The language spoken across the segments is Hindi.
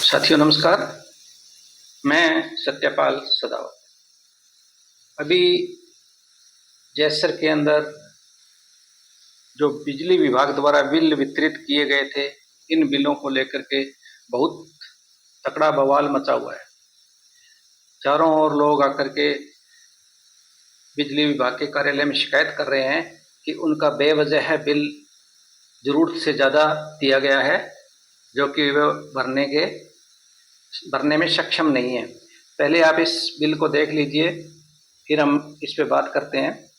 साथियों नमस्कार। मैं सत्यपाल सदावत। अभी जैसर के अंदर जो बिजली विभाग द्वारा बिल वितरित किए गए थे, इन बिलों को लेकर के बहुत तकड़ा बवाल मचा हुआ है। चारों ओर लोग आकर के बिजली विभाग के कार्यालय में शिकायत कर रहे हैं कि उनका बेवजह बिल जरूरत से ज़्यादा दिया गया है, जो कि वे भरने में सक्षम नहीं है। पहले आप इस बिल को देख लीजिए, फिर हम इस पे बात करते हैं।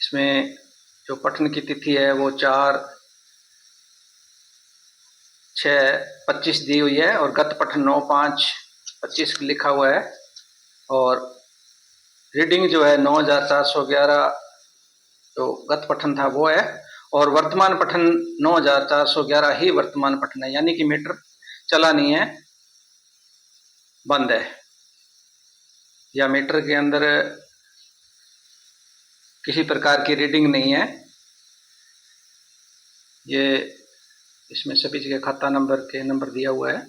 इसमें जो पठन की तिथि है वो 4/6/25 दी हुई है और गत पठन 9/5/25 लिखा हुआ है और रीडिंग जो है 9411 जो गत पठन था वो है और वर्तमान पठन 9411 ही वर्तमान पठन है, यानी कि मीटर चला नहीं है, बंद है, या मीटर के अंदर किसी प्रकार की रीडिंग नहीं है। ये इसमें सभी जगह खाता नंबर दिया हुआ है।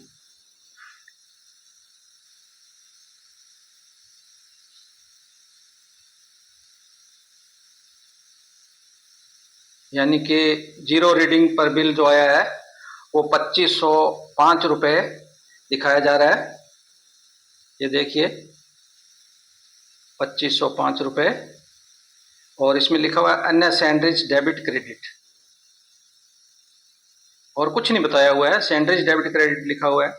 यानी कि जीरो रीडिंग पर बिल जो आया है वो 2505 रुपये दिखाया जा रहा है। ये देखिए 2505 रुपये और इसमें लिखा हुआ है अन्य सैंडविच डेबिट क्रेडिट, और कुछ नहीं बताया हुआ है। सैंडविच डेबिट क्रेडिट लिखा हुआ है।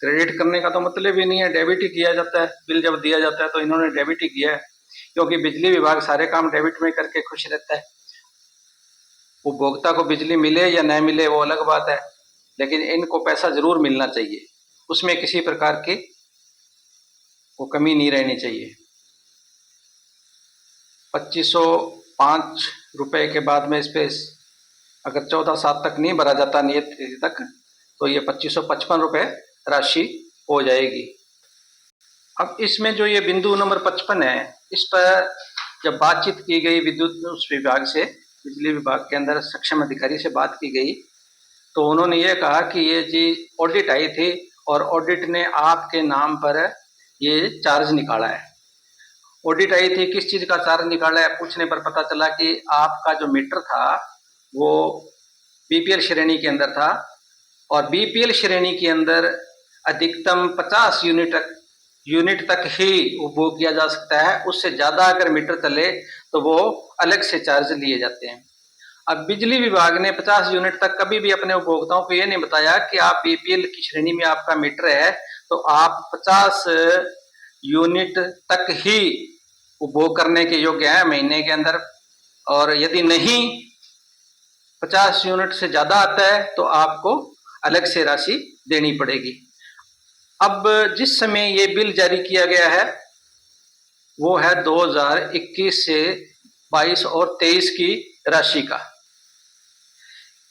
क्रेडिट करने का तो मतलब ही नहीं है, डेबिट ही किया जाता है। बिल जब दिया जाता है तो इन्होंने डेबिट ही किया है, क्योंकि बिजली विभाग सारे काम डेबिट में करके खुश रहता है। उपभोक्ता को बिजली मिले या न मिले वो अलग बात है, लेकिन इनको पैसा जरूर मिलना चाहिए, उसमें किसी प्रकार की वो कमी नहीं रहनी चाहिए। 2505 रुपये के बाद में इस पे अगर 14/7 तक नहीं भरा जाता नियत तिथि तक, तो ये 2555 रुपये राशि हो जाएगी। अब इसमें जो ये बिंदु नंबर 55 है, इस पर जब बातचीत की गई विद्युत उस विभाग से, बिजली विभाग के अंदर सक्षम अधिकारी से बात की गई, तो उन्होंने ये कहा कि ये जी ऑडिट आई थी और ऑडिट ने आपके नाम पर ये चार्ज निकाला है। ऑडिट आई थी, किस चीज का चार्ज निकाला है पूछने पर पता चला कि आपका जो मीटर था वो बीपीएल श्रेणी के अंदर था और बीपीएल श्रेणी के अंदर अधिकतम 50 यूनिट तक ही उपभोग किया जा सकता है। उससे ज्यादा अगर मीटर चले तो वो अलग से चार्ज लिए जाते हैं। अब बिजली विभाग ने 50 यूनिट तक कभी भी अपने उपभोक्ताओं को ये नहीं बताया कि आप बीपीएल की श्रेणी में आपका मीटर है तो आप 50 यूनिट तक ही उपभोग करने के योग्य है महीने के अंदर, और यदि नहीं 50 यूनिट से ज्यादा आता है तो आपको अलग से राशि देनी पड़ेगी। अब जिस समय ये बिल जारी किया गया है वो है 2021 से 22 और 23 की राशि का।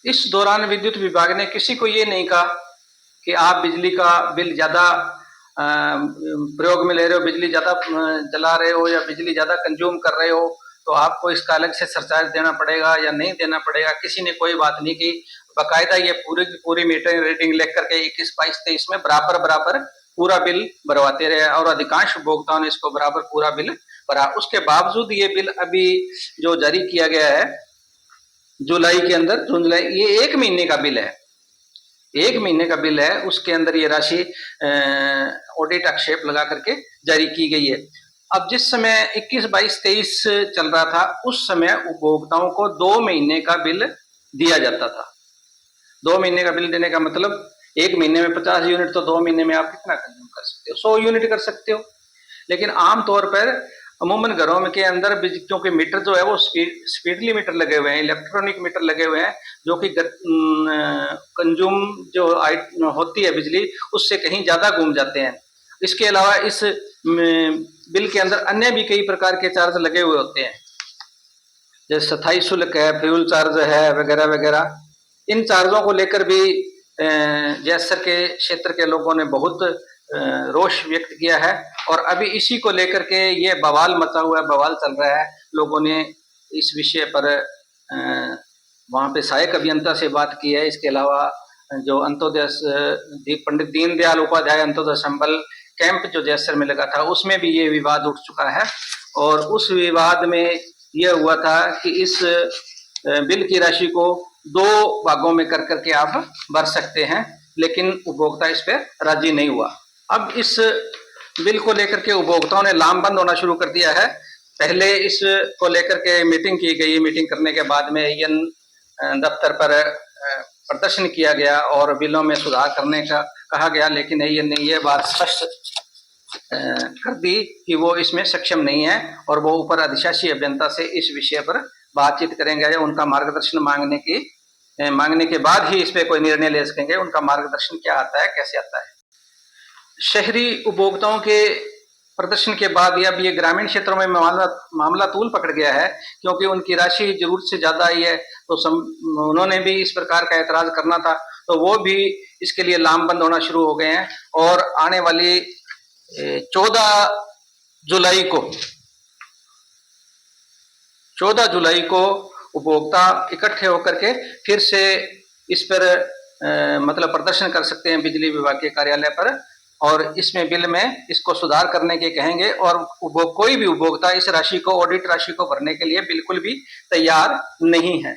इस दौरान विद्युत विभाग ने किसी को ये नहीं कहा कि आप बिजली का बिल ज्यादा प्रयोग में ले रहे हो, बिजली ज्यादा जला रहे हो या बिजली ज्यादा कंज्यूम कर रहे हो तो आपको इसका अलग से सरचार्ज देना पड़ेगा या नहीं देना पड़ेगा। किसी ने कोई बात नहीं की। बाकायदा ये पूरी की पूरी मीटर रीडिंग लेकर करके 21, 22, 23 में बराबर पूरा बिल भरवाते रहे और अधिकांश उपभोक्ताओं ने इसको बराबर पूरा बिल भरा। उसके बावजूद ये बिल अभी जो जारी किया गया है जुलाई के अंदर, जून जुलाई, ये 1 महीने का बिल है, 1 महीने का बिल है। उसके अंदर ये राशि ऑडिट आक्षेप लगा करके जारी की गई है। अब जिस समय 21, 22, 23 चल रहा था उस समय उपभोक्ताओं को 2 महीने का बिल दिया जाता था। 2 महीने का बिल देने का मतलब 1 महीने में 50 यूनिट, तो 2 महीने में आप कितना कंज्यूम कर सकते हो? 100 यूनिट कर सकते हो। लेकिन आमतौर पर अमूमन घरों में के अंदर क्योंकि मीटर जो है वो स्पीडली मीटर लगे हुए हैं, इलेक्ट्रॉनिक मीटर लगे हुए हैं, जो कि कंज्यूम जो होती है बिजली उससे कहीं ज्यादा घूम जाते हैं। इसके अलावा इस बिल के अंदर अन्य भी कई प्रकार के चार्ज लगे हुए होते हैं, जैसे स्थायी शुल्क है, फ्यूल चार्ज है, वगैरह वगैरह। इन चार्जों को लेकर भी जैसर के क्षेत्र के लोगों ने बहुत रोष व्यक्त किया है और अभी इसी को लेकर के ये बवाल मचा हुआ है, बवाल चल रहा है। लोगों ने इस विषय पर वहाँ पे सहायक अभियंता से बात की है। इसके अलावा जो अंत्योदय पंडित दीनदयाल उपाध्याय अंत्योदय संबल कैंप जो जैसर में लगा था, उसमें भी ये विवाद उठ चुका है। और उस विवाद में यह हुआ था कि इस बिल की राशि को 2 भागों में कर करके आप भर सकते हैं, लेकिन उपभोक्ता इस पर राजी नहीं हुआ। अब इस बिल को लेकर के उपभोक्ताओं ने लामबंद होना शुरू कर दिया है। पहले इसको लेकर के मीटिंग की गई। मीटिंग करने के बाद में AN दफ्तर पर प्रदर्शन किया गया और बिलों में सुधार करने का कहा गया, लेकिन AN ने यह बात स्पष्ट कर दी कि वो इसमें सक्षम नहीं है और वो ऊपर अधिशासी अभियंता से इस विषय पर बातचीत करेंगे। उनका मार्गदर्शन मांगने के बाद ही इस पे कोई निर्णय ले सकेंगे। उनका मार्गदर्शन क्या आता है, कैसे आता है। शहरी उपभोक्ताओं के प्रदर्शन के बाद अब ये ग्रामीण क्षेत्रों में मामला तूल पकड़ गया है, क्योंकि उनकी राशि जरूरत से ज्यादा आई है। तो उन्होंने भी इस प्रकार का ऐतराज करना था, तो वो भी इसके लिए लामबंद होना शुरू हो गए हैं। और आने वाली 14 जुलाई को उपभोक्ता इकट्ठे होकर के फिर से इस पर मतलब प्रदर्शन कर सकते हैं बिजली विभाग के कार्यालय पर, और इसमें बिल में इसको सुधार करने के कहेंगे। और कोई भी उपभोक्ता इस राशि को, ऑडिट राशि को भरने के लिए बिल्कुल भी तैयार नहीं है।